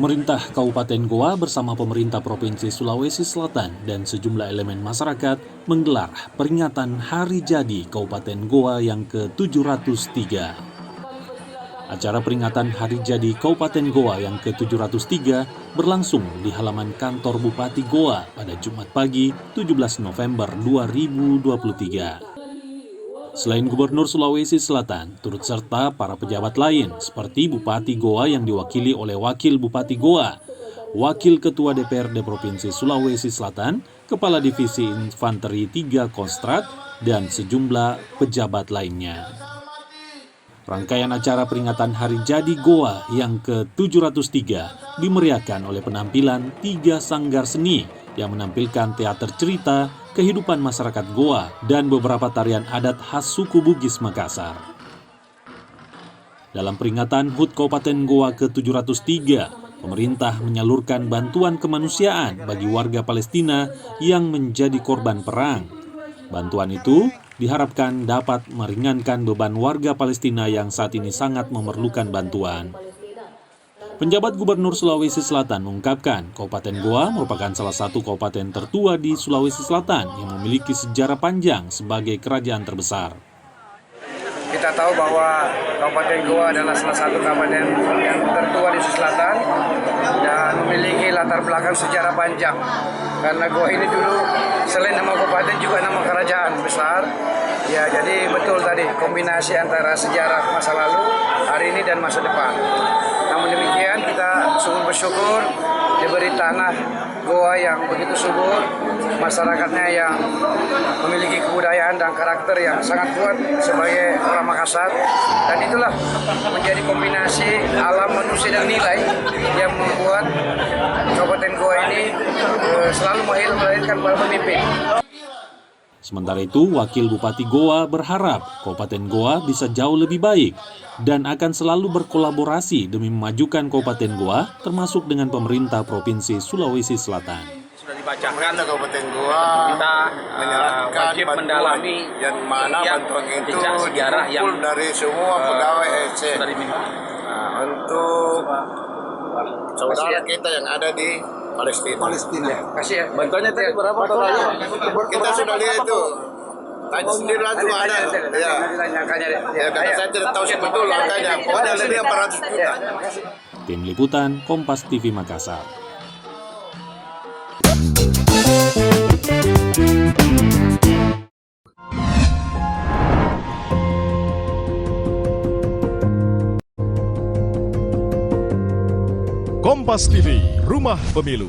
Pemerintah Kabupaten Goa bersama pemerintah Provinsi Sulawesi Selatan dan sejumlah elemen masyarakat menggelar peringatan Hari Jadi Kabupaten Goa yang ke-703. Acara peringatan Hari Jadi Kabupaten Goa yang ke-703 berlangsung di halaman kantor Bupati Goa pada Jumat pagi 17 November 2023. Selain Gubernur Sulawesi Selatan, turut serta para pejabat lain seperti Bupati Goa yang diwakili oleh Wakil Bupati Goa, Wakil Ketua DPRD Provinsi Sulawesi Selatan, Kepala Divisi Infanteri 3 Kostrat, dan sejumlah pejabat lainnya. Rangkaian acara peringatan Hari Jadi Goa yang ke-703 dimeriahkan oleh penampilan 3 sanggar seni yang menampilkan teater cerita, kehidupan masyarakat Goa, dan beberapa tarian adat khas suku Bugis Makassar. Dalam peringatan HUT Kabupaten Goa ke-703, pemerintah menyalurkan bantuan kemanusiaan bagi warga Palestina yang menjadi korban perang. Bantuan itu diharapkan dapat meringankan beban warga Palestina yang saat ini sangat memerlukan bantuan. Penjabat Gubernur Sulawesi Selatan mengungkapkan Kabupaten Goa merupakan salah satu kabupaten tertua di Sulawesi Selatan yang memiliki sejarah panjang sebagai kerajaan terbesar. Kita tahu bahwa Kabupaten Goa adalah salah satu kabupaten yang tertua di Sulawesi Selatan dan memiliki latar belakang sejarah panjang. Karena Goa ini dulu selain nama kabupaten juga nama kerajaan besar. Ya, jadi betul tadi kombinasi antara sejarah masa lalu, hari ini dan masa depan. Namun demikian kita sungguh bersyukur diberi tanah Goa yang begitu subur, masyarakatnya yang memiliki kebudayaan dan karakter yang sangat kuat sebagai orang Makassar. Dan itulah menjadi kombinasi alam, manusia, dan nilai yang membuat Kabupaten Goa ini selalu melahirkan para pemimpin. Sementara itu, Wakil Bupati Goa berharap Kabupaten Goa bisa jauh lebih baik dan akan selalu berkolaborasi demi memajukan Kabupaten Goa termasuk dengan pemerintah Provinsi Sulawesi Selatan. Sudah dibacakan Kabupaten Goa kita wajib mendalami yang mana bantuan itu sejarah yang dari semua pegawai EC untuk saudara kita yang ada di Palestina. Kasih ya. bantuannya tadi berapa totalnya? Kita sudah lihat itu. Tanya sendiri langsung ada. Ya, karena saya tidak tahu betul angkanya. Pokoknya lebih 400 juta. Tim Liputan Kompas TV Makassar. Kompas TV, Rumah Pemilu.